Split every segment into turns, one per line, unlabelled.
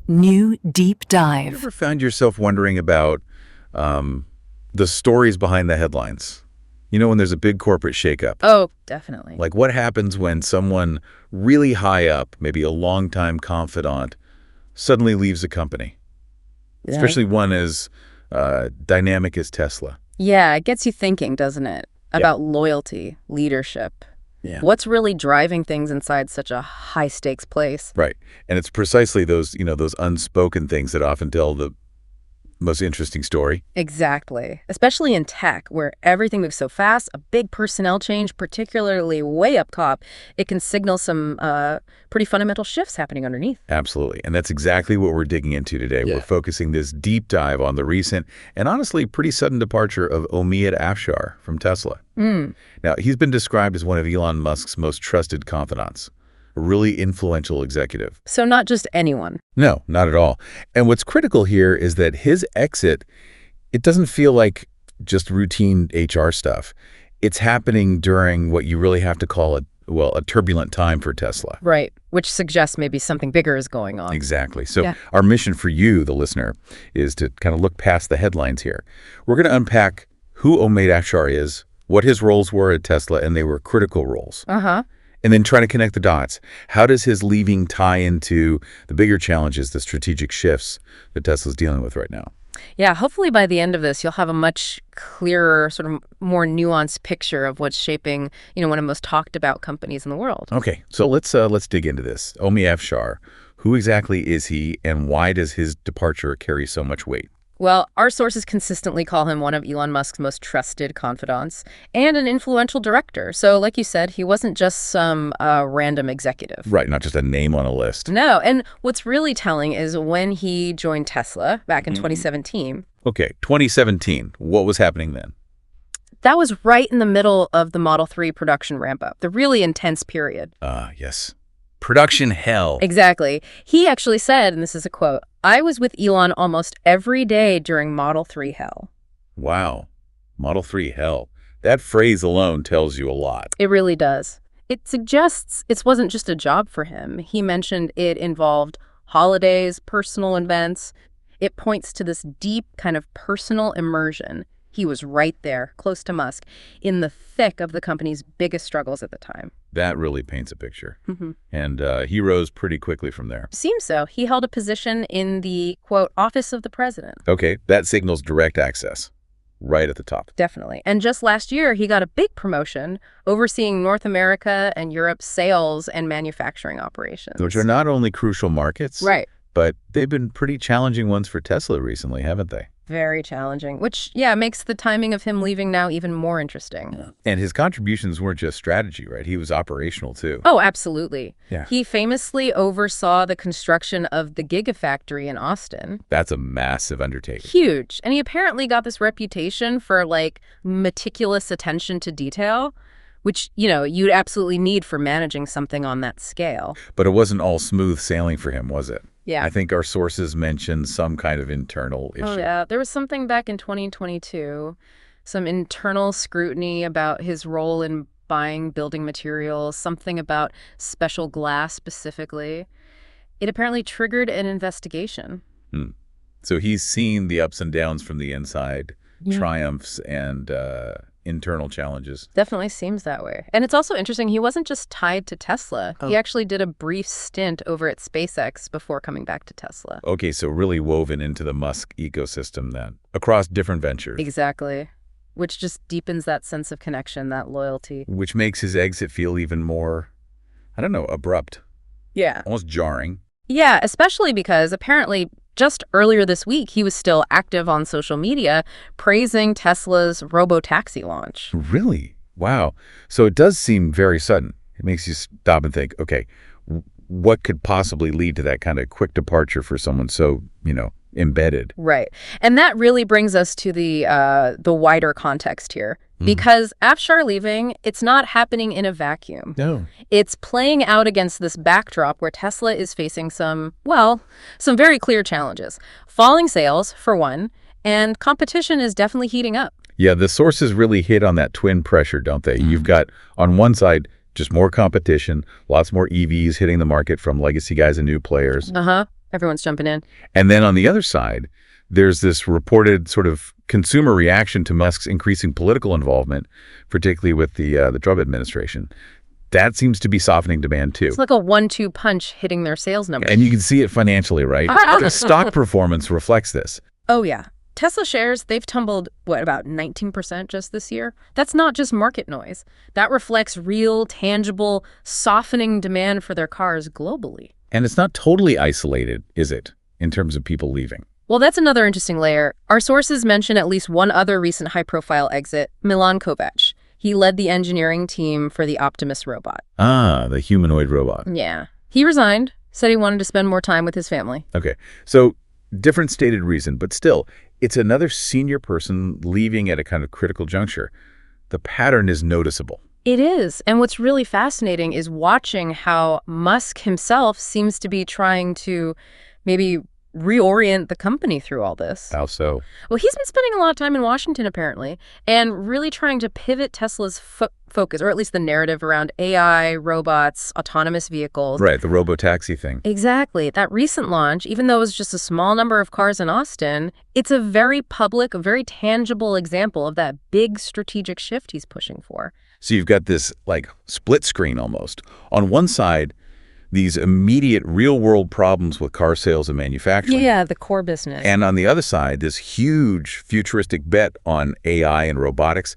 New Deep
You
Dive.
ever found yourself wondering about the stories behind the headlines? You know, when there's a big corporate shakeup.
Oh, definitely.
Like what happens when someone really high up, maybe a longtime confidant, suddenly leaves a company?
Yeah.
Especially one as dynamic as Tesla.
Yeah, it gets you thinking, doesn't it? About loyalty, leadership.
Yeah.
What's really driving things inside such a high-stakes place?
Right. And it's precisely those, those unspoken things that often tell the most interesting story.
Exactly. Especially in tech, where everything moves so fast, a big personnel change, particularly way up top, it can signal some pretty fundamental shifts happening underneath.
Absolutely. And that's exactly what we're digging into today.
Yeah.
We're focusing this deep dive on the recent and honestly pretty sudden departure of Omead Afshar from Tesla. Now, he's been described as one of Elon Musk's most trusted confidants, a really influential executive.
So not just anyone.
No, not at all. And what's critical here is that his exit, it doesn't feel like just routine HR stuff. It's happening during what you really have to call a turbulent time for Tesla.
Right. Which suggests maybe something bigger is going on.
Exactly. So our mission for you, the listener, is to kind of look past the headlines here. We're going to unpack who Omead Afshar is, what his roles were at Tesla, and they were critical roles. And then try to connect the dots. How does his leaving tie into the bigger challenges, the strategic shifts that Tesla's dealing with right now?
Yeah, hopefully by the end of this, you'll have a much clearer, sort of more nuanced picture of what's shaping, one of the most talked about companies in the world.
Okay, so let's dig into this. Omead Afshar, who exactly is he, and why does his departure carry so much weight?
Well, our sources consistently call him one of Elon Musk's most trusted confidants and an influential director. So like you said, he wasn't just some random executive.
Right, not just a name on a list.
No, and what's really telling is when he joined Tesla back in 2017.
Okay, 2017. What was happening then?
That was right in the middle of the Model 3 production ramp-up, the really intense period.
Yes. Production hell.
Exactly. He actually said, and this is a quote, "I was with Elon almost every day during Model 3 hell."
Wow. Model 3 hell. That phrase alone tells you a lot.
It really does. It suggests it wasn't just a job for him. He mentioned it involved holidays, personal events. It points to this deep kind of personal immersion. He was right there, close to Musk, in the thick of the company's biggest struggles at the time.
That really paints a picture. And he rose pretty quickly from there.
Seems so. He held a position in the, quote, office of the president.
Okay, that signals direct access, right at the top.
Definitely. And just last year, he got a big promotion overseeing North America and Europe's sales and manufacturing operations.
Which are not only crucial markets,
right,
but they've been pretty challenging ones for Tesla recently, haven't they?
Very challenging, which, makes the timing of him leaving now even more interesting.
Yeah. And his contributions weren't just strategy, right? He was operational, too.
Oh, absolutely.
Yeah.
He famously oversaw the construction of the Gigafactory in Austin.
That's a massive undertaking.
Huge. And he apparently got this reputation for, meticulous attention to detail, which, you'd absolutely need for managing something on that scale.
But it wasn't all smooth sailing for him, was it?
Yeah.
I think our sources mentioned some kind of internal issue.
Oh, yeah. There was something back in 2022, some internal scrutiny about his role in buying building materials, something about special glass specifically. It apparently triggered an investigation.
So he's seen the ups and downs from the inside, triumphs and internal challenges.
Definitely seems that way. And it's also interesting, he wasn't just tied to Tesla. He actually did a brief stint over at SpaceX before coming back to Tesla.
Okay, so really woven into the Musk ecosystem then, across different ventures.
Exactly. Which just deepens that sense of connection, that loyalty.
Which makes his exit feel even more, abrupt.
Yeah.
Almost jarring.
Yeah, especially because apparently just earlier this week, he was still active on social media praising Tesla's robotaxi launch.
Really? Wow. So it does seem very sudden. It makes you stop and think, okay, what could possibly lead to that kind of quick departure for someone so, embedded?
Right. And that really brings us to the wider context here. Because Afshar leaving, it's not happening in a vacuum.
No.
It's playing out against this backdrop where Tesla is facing some very clear challenges. Falling sales, for one, and competition is definitely heating up.
Yeah, the sources really hit on that twin pressure, don't they? You've got, on one side, just more competition, lots more EVs hitting the market from legacy guys and new players.
Everyone's jumping in.
And then on the other side, there's this reported sort of consumer reaction to Musk's increasing political involvement, particularly with the Trump administration. That seems to be softening demand too.
It's like a 1-2 punch hitting their sales numbers.
And you can see it financially, right? The stock performance reflects this.
Oh, yeah. Tesla shares, they've tumbled, about 19% just this year? That's not just market noise. That reflects real, tangible, softening demand for their cars globally.
And it's not totally isolated, is it, in terms of people leaving?
Well, that's another interesting layer. Our sources mention at least one other recent high-profile exit, Milan Kovac. He led the engineering team for the Optimus robot.
Ah, the humanoid robot.
Yeah. He resigned, said he wanted to spend more time with his family.
Okay, so different stated reason, but still, it's another senior person leaving at a kind of critical juncture. The pattern is noticeable.
It is. And what's really fascinating is watching how Musk himself seems to be trying to maybe reorient the company through all this.
How so?
Well, he's been spending a lot of time in Washington, apparently, and really trying to pivot Tesla's focus, or at least the narrative around AI, robots, autonomous vehicles.
Right, the robotaxi thing.
Exactly. That recent launch, even though it was just a small number of cars in Austin, it's a very public, a very tangible example of that big strategic shift he's pushing for.
So you've got this, like, split screen almost. On one side, these immediate real-world problems with car sales and manufacturing.
Yeah, the core business.
And on the other side, this huge futuristic bet on AI and robotics.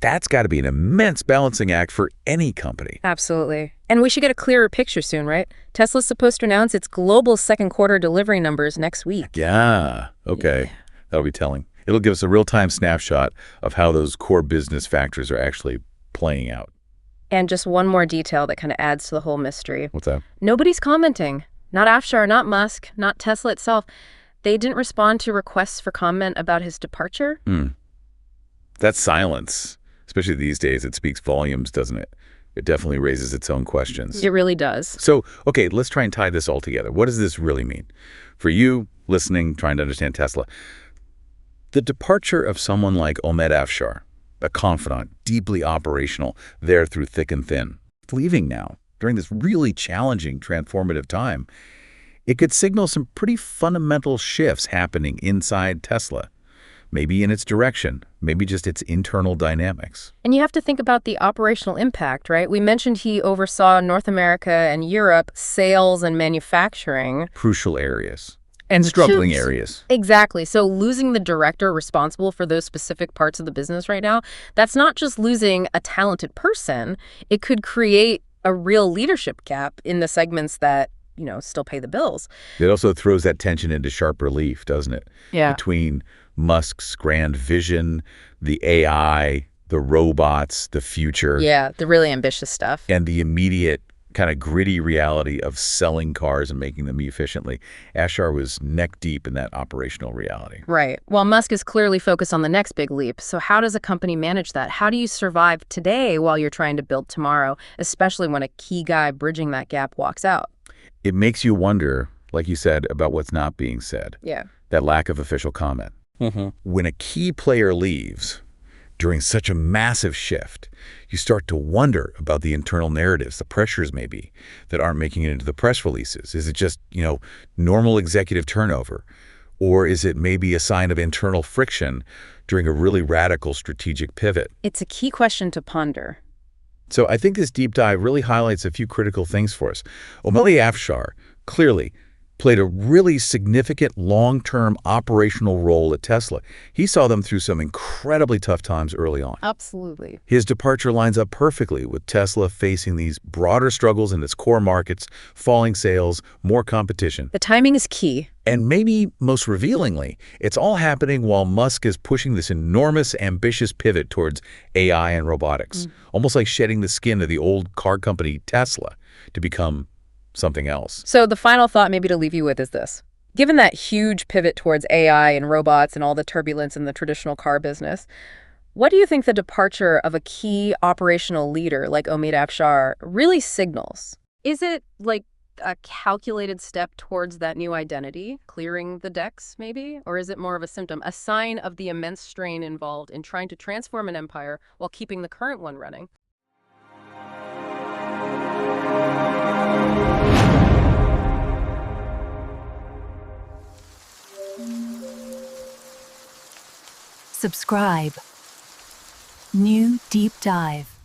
That's got to be an immense balancing act for any company.
Absolutely. And we should get a clearer picture soon, right? Tesla's supposed to announce its global second quarter delivery numbers next week.
Yeah, okay. Yeah. That'll be telling. It'll give us a real-time snapshot of how those core business factors are actually playing out.
And just one more detail that kind of adds to the whole mystery.
What's that?
Nobody's commenting. Not Afshar, not Musk, not Tesla itself. They didn't respond to requests for comment about his departure.
That silence, especially these days, it speaks volumes, doesn't it? It definitely raises its own questions.
It really does.
So, okay, let's try and tie this all together. What does this really mean? For you, listening, trying to understand Tesla, the departure of someone like Omead Afshar, a confidant, deeply operational, there through thick and thin, leaving now during this really challenging, transformative time, it could signal some pretty fundamental shifts happening inside Tesla. Maybe in its direction, maybe just its internal dynamics.
And you have to think about the operational impact, right? We mentioned he oversaw North America and Europe, sales and manufacturing.
Crucial areas. And struggling areas.
Exactly. So losing the director responsible for those specific parts of the business right now, that's not just losing a talented person. It could create a real leadership gap in the segments that, still pay the bills.
It also throws that tension into sharp relief, doesn't it?
Yeah.
Between Musk's grand vision, the AI, the robots, the future.
Yeah, the really ambitious stuff.
And the immediate kind of gritty reality of selling cars and making them efficiently. Afshar was neck deep in that operational reality.
Right. Well, Musk is clearly focused on the next big leap. So how does a company manage that? How do you survive today while you're trying to build tomorrow, especially when a key guy bridging that gap walks out?
It makes you wonder, like you said, about what's not being said.
Yeah.
That lack of official comment. When a key player leaves during such a massive shift, you start to wonder about the internal narratives, the pressures maybe, that aren't making it into the press releases. Is it just, normal executive turnover? Or is it maybe a sign of internal friction during a really radical strategic pivot?
It's a key question to ponder.
So I think this deep dive really highlights a few critical things for us. Omead Afshar clearly played a really significant long-term operational role at Tesla. He saw them through some incredibly tough times early on.
Absolutely.
His departure lines up perfectly with Tesla facing these broader struggles in its core markets, falling sales, more competition.
The timing is key.
And maybe most revealingly, it's all happening while Musk is pushing this enormous, ambitious pivot towards AI and robotics, almost like shedding the skin of the old car company Tesla to become something else.
So the final thought maybe to leave you with is this. Given that huge pivot towards AI and robots and all the turbulence in the traditional car business, what do you think the departure of a key operational leader like Omead Afshar really signals? Is it like a calculated step towards that new identity, clearing the decks maybe? Or is it more of a symptom, a sign of the immense strain involved in trying to transform an empire while keeping the current one running?
Subscribe. New Deep Dive.